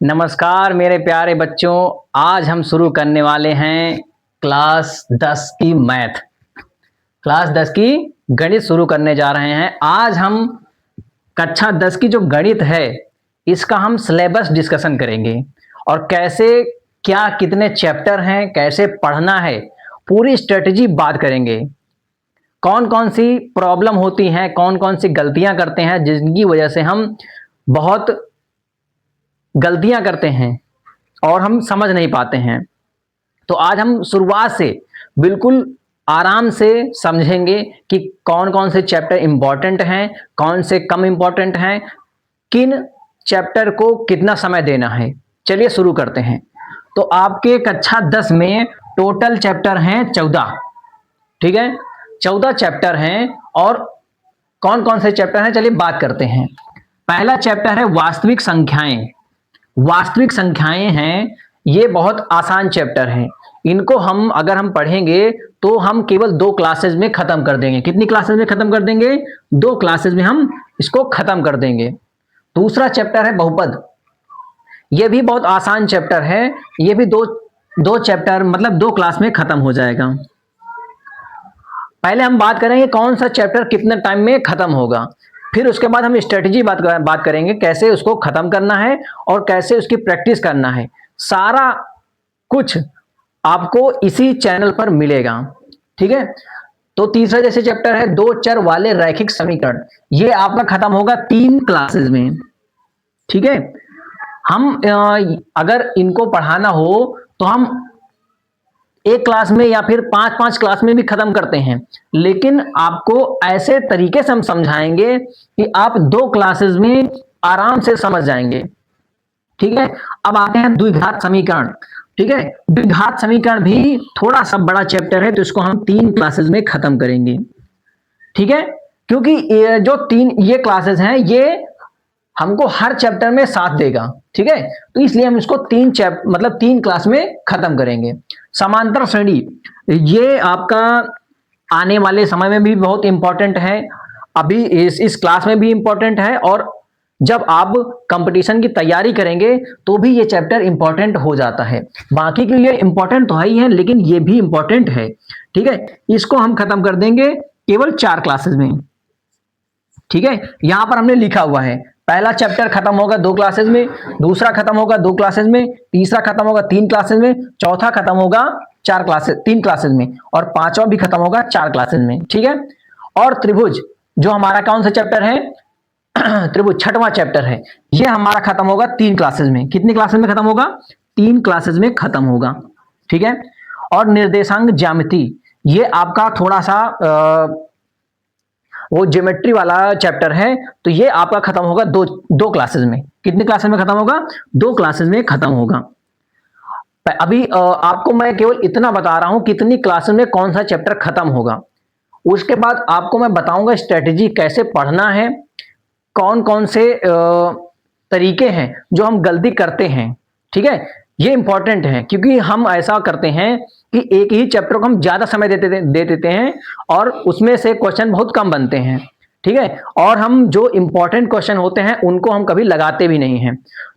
नमस्कार मेरे प्यारे बच्चों। आज हम शुरू करने वाले हैं क्लास 10 की मैथ। क्लास 10 की गणित शुरू करने जा रहे हैं। आज हम कक्षा 10 की जो गणित है इसका हम सिलेबस डिस्कशन करेंगे और कैसे क्या कितने चैप्टर हैं, कैसे पढ़ना है, पूरी स्ट्रेटजी बात करेंगे। कौन कौन सी प्रॉब्लम होती हैं, कौन कौन सी गलतियां करते हैं जिनकी वजह से हम बहुत गलतियां करते हैं और हम समझ नहीं पाते हैं। तो आज हम शुरुआत से बिल्कुल आराम से समझेंगे कि कौन कौन से चैप्टर इंपॉर्टेंट हैं, कौन से कम इंपॉर्टेंट हैं, किन चैप्टर को कितना समय देना है। चलिए शुरू करते हैं। तो आपके कक्षा 10 में टोटल चैप्टर हैं 14। ठीक है, 14 चैप्टर हैं और कौन कौन से चैप्टर हैं चलिए बात करते हैं। पहला चैप्टर है वास्तविक संख्याएं। वास्तविक संख्याएं हैं, ये बहुत आसान चैप्टर हैं। इनको हम अगर हम पढ़ेंगे तो हम केवल 2 क्लासेस में खत्म कर देंगे। कितनी क्लासेस में खत्म कर देंगे? 2 क्लासेस में हम इसको खत्म कर देंगे। दूसरा चैप्टर है बहुपद। ये भी बहुत आसान चैप्टर है, ये भी दो चैप्टर मतलब 2 क्लास में खत्म हो जाएगा। पहले हम बात करेंगे कौन सा चैप्टर कितने टाइम में खत्म होगा, फिर उसके बाद हम स्ट्रेटजी बात करेंगे कैसे उसको खत्म करना है और कैसे उसकी प्रैक्टिस करना है। सारा कुछ आपको इसी चैनल पर मिलेगा। ठीक है, तो तीसरा जैसे चैप्टर है दो चर वाले रैखिक समीकरण, ये आपका खत्म होगा 3 क्लासेस में। ठीक है, हम अगर इनको पढ़ाना हो तो हम एक क्लास में या फिर 5-5 क्लास में भी खत्म करते हैं, लेकिन आपको ऐसे तरीके से हम समझाएंगे कि आप 2 क्लासेस में आराम से समझ जाएंगे। ठीक है, अब आते हैं द्विघात समीकरण। ठीक है, द्विघात समीकरण भी थोड़ा सा बड़ा चैप्टर है, तो इसको हम 3 क्लासेस में खत्म करेंगे। ठीक है, क्योंकि जो 3 ये क्लासेस हैं ये हमको हर चैप्टर में साथ देगा। ठीक है, तो इसलिए हम इसको 3 क्लास में खत्म करेंगे। समांतर श्रेणी, ये आपका आने वाले समय में भी बहुत इंपॉर्टेंट है, अभी इस क्लास में भी इंपॉर्टेंट है, और जब आप कंपटीशन की तैयारी करेंगे तो भी ये चैप्टर इंपॉर्टेंट हो जाता है। बाकी के लिए इंपॉर्टेंट तो है ही है, लेकिन ये भी इंपॉर्टेंट है। ठीक है, इसको हम खत्म कर देंगे केवल 4 क्लासेस में। ठीक है, यहां पर हमने लिखा हुआ है पहला चैप्टर खत्म होगा 2 क्लासेस में, दूसरा खत्म होगा 2 क्लासेस में, तीसरा खत्म होगा 3 क्लासेस में, चौथा खत्म होगा 3 क्लासेस में, और पांचवा भी खत्म होगा 4 क्लासेस में। ठीक है, और त्रिभुज जो हमारा कौन सा चैप्टर है त्रिभुज छठवां चैप्टर है, ये हमारा खत्म होगा 3 क्लासेस में। कितनी क्लासेस में खत्म होगा? 3 क्लासेस में खत्म होगा। ठीक है, और निर्देशांक ज्यामिति, ये आपका थोड़ा सा वो ज्योमेट्री वाला चैप्टर है, तो ये आपका खत्म होगा दो क्लासेस में। कितने क्लासेस में खत्म होगा? 2 क्लासेस में खत्म होगा। अभी आपको मैं केवल इतना बता रहा हूं कितनी क्लासेस में कौन सा चैप्टर खत्म होगा। उसके बाद आपको मैं बताऊंगा स्ट्रेटेजी कैसे पढ़ना है, कौन कौन से तरीके हैं जो हम गलती करते हैं। ठीक है, ये इंपॉर्टेंट है क्योंकि हम ऐसा करते हैं कि एक ही चैप्टर को हम ज्यादा समय दे देते हैं और उसमें से क्वेश्चन बहुत कम बनते हैं। ठीक है, और हम जो इंपॉर्टेंट क्वेश्चन होते हैं उनको हम कभी लगाते भी नहीं हैं।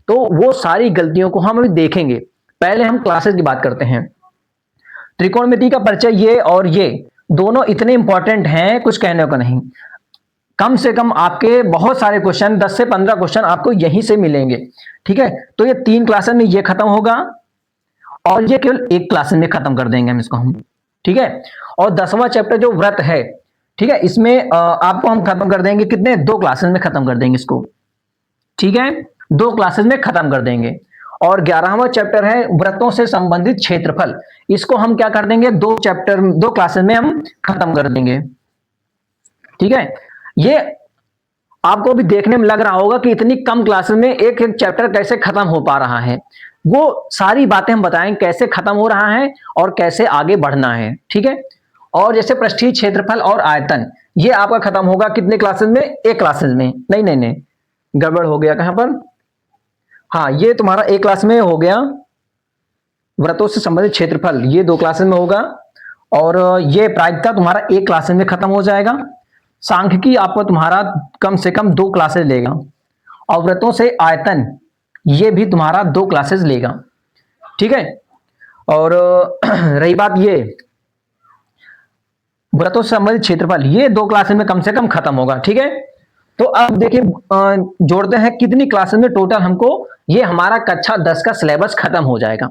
तो वो सारी गलतियों को हम अभी देखेंगे। पहले हम क्लासेस की बात करते हैं। त्रिकोणमिति का परिचय, ये और ये दोनों इतने इंपॉर्टेंट हैं कुछ कहने को नहीं। कम से कम आपके बहुत सारे क्वेश्चन 10 से 15 क्वेश्चन आपको यहीं से मिलेंगे। ठीक है, तो ये 3 क्लासेस में ये खत्म होगा और ये केवल 1 क्लास में खत्म कर देंगे हम इसको हम। ठीक है, और 10वां चैप्टर जो व्रत है, ठीक है, इसमें आपको हम खत्म कर देंगे कितने? 2 क्लासेस में खत्म कर देंगे इसको। ठीक है, 2 क्लासेस में खत्म कर देंगे। और 11वां चैप्टर है व्रतों से संबंधित क्षेत्रफल, इसको हम क्या कर देंगे? 2 क्लासेस में हम खत्म कर देंगे। ठीक है, ये आपको भी देखने में लग रहा होगा कि इतनी कम क्लासेस में एक एक चैप्टर कैसे खत्म हो पा रहा है। वो सारी बातें हम बताएंगे कैसे खत्म हो रहा है और कैसे आगे बढ़ना है। ठीक है, और जैसे पृष्ठीय क्षेत्रफल और आयतन, ये आपका खत्म होगा कितने क्लासेस में? 1 क्लासेस में। नहीं नहीं नहीं, गड़बड़ हो गया कहां पर। हाँ, ये तुम्हारा 1 क्लास में हो गया। व्रतों से संबंधित क्षेत्रफल ये 2 क्लासेस में होगा, और ये प्रायिकता तुम्हारा 1 क्लासेस में खत्म हो जाएगा। सांख्यिकी आपको तुम्हारा कम से कम 2 क्लासेस लेगा। और व्रतों से आयतन ये भी तुम्हारा 2 क्लासेस लेगा, ठीक है। और रही बात ये वृत्तों से संबंधित क्षेत्रफल, ये 2 क्लासेस में कम से कम खत्म होगा, ठीक है। तो अब देखिए जोड़ते हैं कितनी क्लासेस में टोटल हमको ये हमारा कक्षा 10 का सिलेबस खत्म हो जाएगा।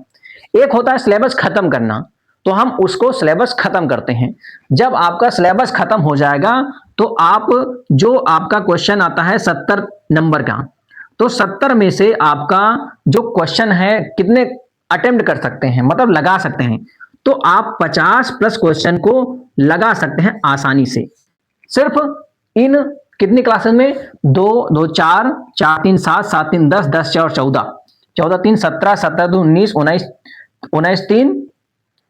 एक होता है सिलेबस खत्म करना, तो हम उसको सिलेबस खत्म करते हैं। जब आपका सिलेबस खत्म हो जाएगा तो आप जो आपका क्वेश्चन आता है 70 नंबर का, तो 70 में से आपका जो क्वेश्चन है कितने अटेम्प्ट कर सकते हैं, मतलब लगा सकते हैं, तो आप 50 प्लस क्वेश्चन को लगा सकते हैं आसानी से, सिर्फ इन कितनी क्लासेस में, 2 2 4 4 3 7 7 3 10 10 4 14 14 3 17 17 2 19 19 19 3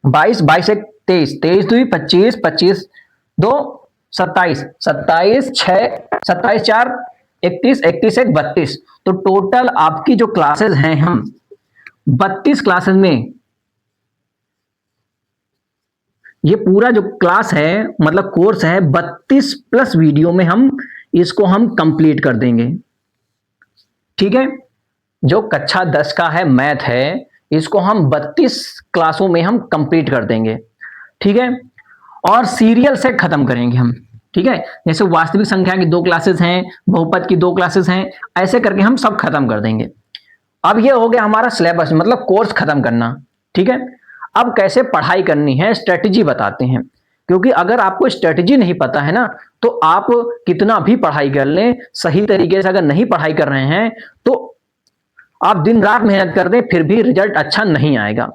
22 22 1 23 23 2 25 25 2 27 27 6 27 4 31 31 1 32, तो टोटल आपकी जो क्लासेस हैं हम 32 क्लासेस में, ये पूरा जो क्लास है मतलब कोर्स है 32 प्लस वीडियो में हम इसको हम कंप्लीट कर देंगे, ठीक है। जो कक्षा 10 का है मैथ है, इसको हम 32 क्लासों में हम कंप्लीट कर देंगे, ठीक है। और सीरियल से खत्म करेंगे हम, ठीक है। जैसे वास्तविक संख्या की 2 क्लासेस हैं, बहुपद की 2 क्लासेस हैं, ऐसे करके हम सब खत्म कर देंगे। अब ये हो गया हमारा सिलेबस, मतलब कोर्स खत्म करना, ठीक है। अब कैसे पढ़ाई करनी है स्ट्रेटेजी बताते हैं, क्योंकि अगर आपको स्ट्रेटेजी नहीं पता है ना, तो आप कितना भी पढ़ाई कर लें, सही तरीके से अगर नहीं पढ़ाई कर रहे हैं तो आप दिन रात मेहनत कर दें फिर भी रिजल्ट अच्छा नहीं आएगा।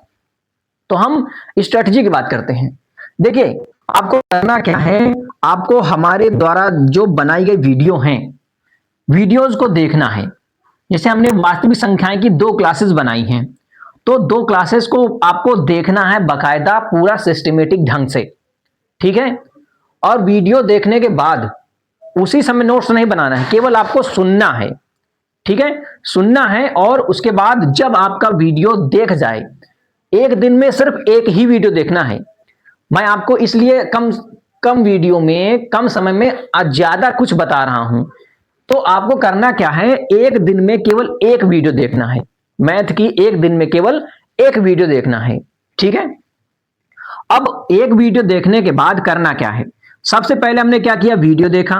तो हम स्ट्रेटेजी की बात करते हैं। देखिए आपको करना क्या है, आपको हमारे द्वारा जो बनाई गई वीडियो हैं, वीडियोज को देखना है। जैसे हमने वास्तविक संख्याएं की 2 क्लासेस बनाई हैं, तो 2 क्लासेस को आपको देखना है बकायदा पूरा सिस्टमेटिक ढंग से, ठीक है। और वीडियो देखने के बाद उसी समय नोट्स नहीं बनाना है, केवल आपको सुनना है, ठीक है, सुनना है। और उसके बाद जब आपका वीडियो देख जाए, एक दिन में सिर्फ एक ही वीडियो देखना है। मैं आपको इसलिए कम कम वीडियो में कम समय में ज्यादा कुछ बता रहा हूं। तो आपको करना क्या है, एक दिन में केवल एक वीडियो देखना है, मैथ की एक दिन में केवल एक वीडियो देखना है, ठीक है। अब एक वीडियो देखने के बाद करना क्या है, सबसे पहले हमने क्या किया, वीडियो देखा,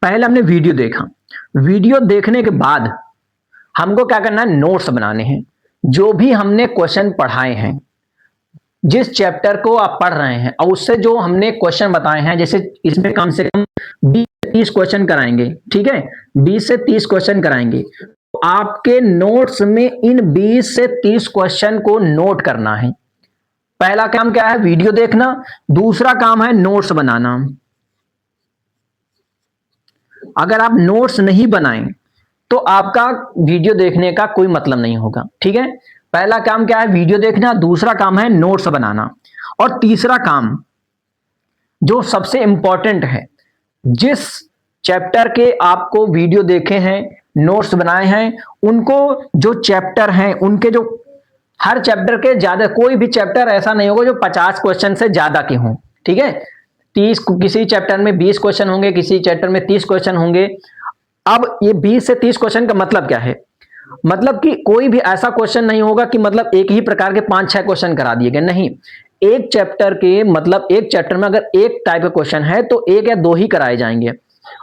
पहले हमने वीडियो देखा, वीडियो देखने के बाद हमको क्या करना है, नोट्स बनाने हैं। जो भी हमने क्वेश्चन पढ़ाए हैं, जिस चैप्टर को आप पढ़ रहे हैं और उससे जो हमने क्वेश्चन बताए हैं, जैसे इसमें कम से कम 20 से 30 क्वेश्चन कराएंगे, ठीक है, 20 से 30 क्वेश्चन कराएंगे। तो आपके नोट्स में इन 20 से 30 क्वेश्चन को नोट करना है। पहला काम क्या है, वीडियो देखना, दूसरा काम है नोट्स बनाना। अगर आप नोट्स नहीं बनाएं तो आपका वीडियो देखने का कोई मतलब नहीं होगा, ठीक है। पहला काम क्या है, वीडियो देखना, दूसरा काम है नोट्स बनाना, और तीसरा काम जो सबसे इंपॉर्टेंट है, जिस चैप्टर के आपको वीडियो देखे हैं, नोट्स बनाए हैं, उनको जो चैप्टर हैं उनके जो हर चैप्टर के ज्यादा, कोई भी चैप्टर ऐसा नहीं होगा जो 50 क्वेश्चन से ज्यादा के हों, ठीक है। 30, किसी चैप्टर में 20 क्वेश्चन होंगे, किसी चैप्टर में 30 क्वेश्चन होंगे। अब ये 20 से 30 क्वेश्चन का मतलब क्या है, मतलब कि कोई भी ऐसा क्वेश्चन नहीं होगा कि मतलब एक ही प्रकार के 5-6 क्वेश्चन करा दिए गए, नहीं। एक चैप्टर के मतलब एक चैप्टर में अगर एक टाइप का क्वेश्चन है तो 1 या 2 ही कराए जाएंगे,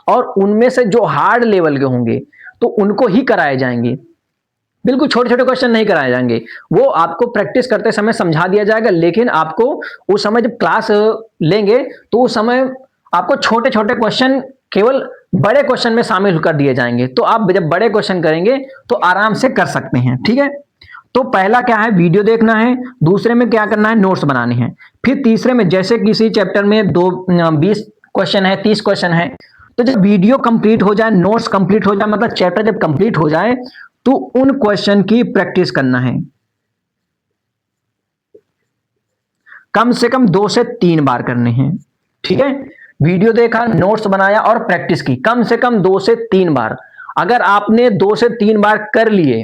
और उनमें से जो हार्ड लेवल के होंगे तो उनको ही कराए जाएंगे। बिल्कुल छोटे छोटे क्वेश्चन नहीं कराए जाएंगे, वो आपको प्रैक्टिस करते समय समझा दिया जाएगा, लेकिन आपको उस समय जब क्लास लेंगे तो उस समय आपको छोटे छोटे क्वेश्चन केवल बड़े क्वेश्चन में शामिल कर दिए जाएंगे। तो आप जब बड़े क्वेश्चन करेंगे तो आराम से कर सकते हैं, ठीक है। तो पहला क्या है, वीडियो देखना है, दूसरे में क्या करना है, नोट्स बनाने हैं, फिर तीसरे में जैसे किसी चैप्टर में 20 क्वेश्चन है, 30 क्वेश्चन है, तो जब वीडियो कंप्लीट हो जाए, नोट्स कंप्लीट हो जाए, मतलब चैप्टर जब कंप्लीट हो जाए तो उन क्वेश्चन की प्रैक्टिस करना है, कम से कम 2 से 3 बार करने हैं, ठीक है। वीडियो देखा, नोट्स बनाया और प्रैक्टिस की, कम से कम 2 से 3 बार। अगर आपने 2 से 3 बार कर लिए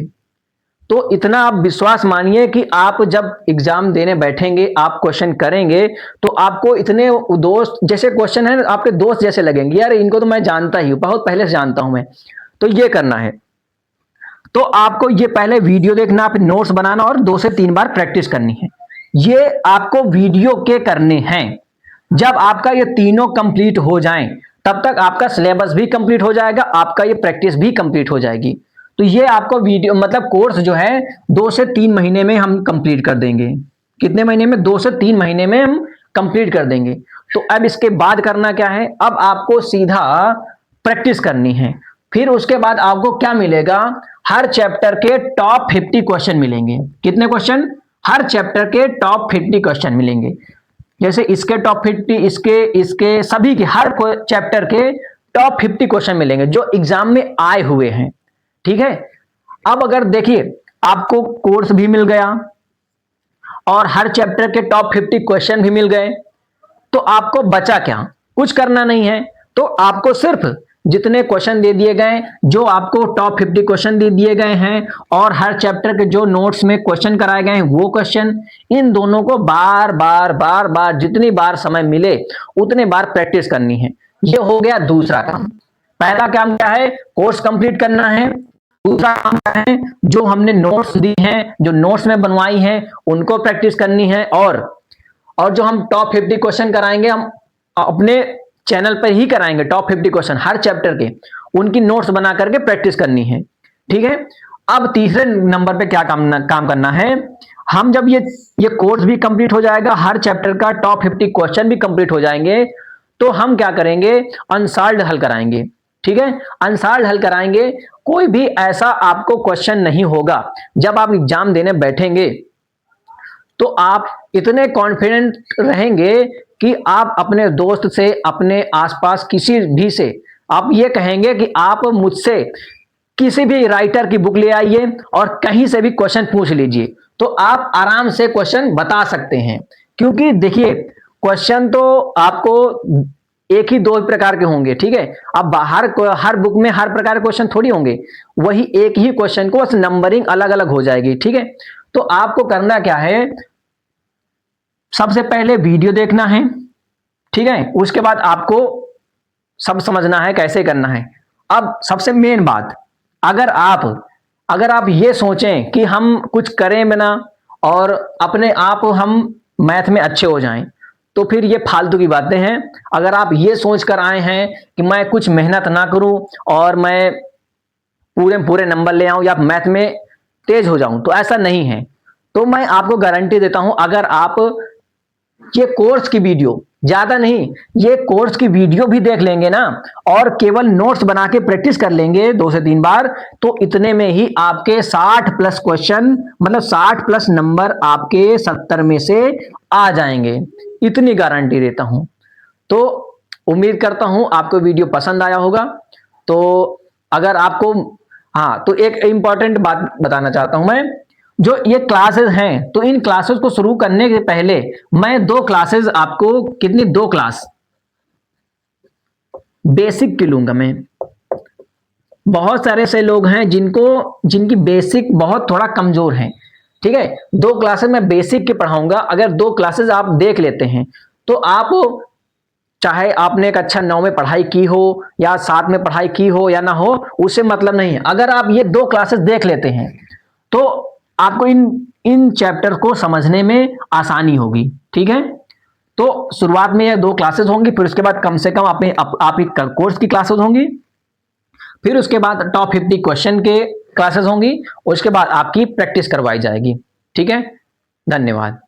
तो इतना आप विश्वास मानिए कि आप जब एग्जाम देने बैठेंगे, आप क्वेश्चन करेंगे, तो आपको इतने दोस्त जैसे क्वेश्चन है, आपके दोस्त जैसे लगेंगे, यार इनको तो मैं जानता ही हूं, बहुत पहले से जानता हूं मैं। तो ये करना है। तो आपको ये पहले वीडियो देखना, आप नोट्स बनाना और 2 से 3 बार प्रैक्टिस करनी है। ये आपको वीडियो के करने हैं। जब आपका ये तीनों कंप्लीट हो जाएं, तब तक आपका सिलेबस भी कंप्लीट हो जाएगा, आपका ये प्रैक्टिस भी कंप्लीट हो जाएगी। तो ये आपको वीडियो मतलब कोर्स जो है 2 से 3 महीने में हम कंप्लीट कर देंगे। कितने महीने में? 2 से 3 महीने में हम कंप्लीट कर देंगे। तो अब इसके बाद करना क्या है? अब आपको सीधा प्रैक्टिस करनी है। फिर उसके बाद आपको क्या मिलेगा? हर चैप्टर के टॉप 50 क्वेश्चन मिलेंगे। कितने क्वेश्चन? हर चैप्टर के टॉप 50 क्वेश्चन मिलेंगे। जैसे इसके टॉप 50, इसके सभी के हर चैप्टर के टॉप 50 क्वेश्चन मिलेंगे जो एग्जाम में आए हुए हैं। ठीक है। अब अगर देखिए, आपको कोर्स भी मिल गया और हर चैप्टर के टॉप 50 क्वेश्चन भी मिल गए, तो आपको बचा क्या? कुछ करना नहीं है। तो आपको सिर्फ जितने क्वेश्चन दे दिए गए, जो आपको टॉप 50 क्वेश्चन दे दिए गए हैं और हर चैप्टर के जो नोट्स में क्वेश्चन कराए गए हैं वो क्वेश्चन, इन दोनों को बार बार जितनी बार समय मिले उतने बार प्रैक्टिस करनी है। ये हो गया दूसरा काम। पहला काम क्या है? कोर्स कंप्लीट करना है। दूसरा काम क्या है? जो हमने नोट्स दी हैं, जो नोट्स में बनवाई हैं, उनको प्रैक्टिस करनी है। और जो हम टॉप 50 क्वेश्चन कराएंगे, हम अपने चैनल पर ही कराएंगे। टॉप 50 क्वेश्चन हर चैप्टर के, उनकी नोट्स बना करके प्रैक्टिस करनी है। ठीक है। अब तीसरे नंबर पे क्या काम करना है? हम जब ये कोर्स भी कंप्लीट हो जाएगा, हर चैप्टर का टॉप 50 क्वेश्चन भी कंप्लीट हो जाएंगे, तो हम क्या करेंगे? अनसॉल्व्ड हल कराएंगे। ठीक है। अनसॉल्व्ड हल कराएंगे। कोई भी ऐसा आपको क्वेश्चन नहीं होगा, जब आप एग्जाम देने बैठेंगे तो आप इतने कॉन्फिडेंट रहेंगे कि आप अपने दोस्त से, अपने आसपास किसी भी से आप ये कहेंगे कि आप मुझसे किसी भी राइटर की बुक ले आइए और कहीं से भी क्वेश्चन पूछ लीजिए, तो आप आराम से क्वेश्चन बता सकते हैं। क्योंकि देखिए, क्वेश्चन तो आपको एक ही 2 प्रकार के होंगे। ठीक है। अब हर बुक में हर प्रकार के क्वेश्चन थोड़ी होंगे, वही एक ही क्वेश्चन को बस नंबरिंग अलग अलग हो जाएगी। ठीक है। तो आपको करना क्या है? सबसे पहले वीडियो देखना है। ठीक है। उसके बाद आपको सब समझना है कैसे करना है। अब सबसे मेन बात, अगर आप ये सोचें कि हम कुछ करें बिना और अपने आप हम मैथ में अच्छे हो जाएं, तो फिर ये फालतू की बातें हैं। अगर आप ये सोच कर आए हैं कि मैं कुछ मेहनत ना करूं और मैं पूरे नंबर ले आऊं या मैथ में तेज हो जाऊं, तो ऐसा नहीं है। तो मैं आपको गारंटी देता हूं, अगर आप ये कोर्स की वीडियो, ज्यादा नहीं, ये कोर्स की वीडियो भी देख लेंगे ना और केवल नोट्स बना के प्रैक्टिस कर लेंगे 2 से 3 बार, तो इतने में ही आपके 60 प्लस क्वेश्चन, मतलब 60 प्लस नंबर आपके 70 में से आ जाएंगे। इतनी गारंटी देता हूं। तो उम्मीद करता हूं आपको वीडियो पसंद आया होगा। तो अगर आपको, हाँ, तो एक इंपॉर्टेंट बात बताना चाहता हूं मैं, जो ये क्लासेस हैं, तो इन क्लासेस को शुरू करने के पहले मैं 2 क्लासेस आपको, कितनी, 2 क्लास बेसिक की लूंगा मैं। बहुत सारे ऐसे लोग हैं जिनकी बेसिक बहुत थोड़ा कमजोर है। ठीक है। 2 क्लासेस मैं बेसिक की पढ़ाऊंगा। अगर 2 क्लासेस आप देख लेते हैं, तो आप, चाहे आपने एक अच्छा 9 में पढ़ाई की हो या 7 में पढ़ाई की हो या ना हो, उससे मतलब नहीं है। अगर आप ये 2 क्लासेस देख लेते हैं, तो आपको इन चैप्टर को समझने में आसानी होगी। ठीक है। तो शुरुआत में ये 2 क्लासेस होंगी, फिर उसके बाद कम से कम आप कोर्स की क्लासेस होंगी, फिर उसके बाद टॉप 50 क्वेश्चन के क्लासेस होंगी, उसके बाद आपकी प्रैक्टिस करवाई जाएगी। ठीक है। धन्यवाद।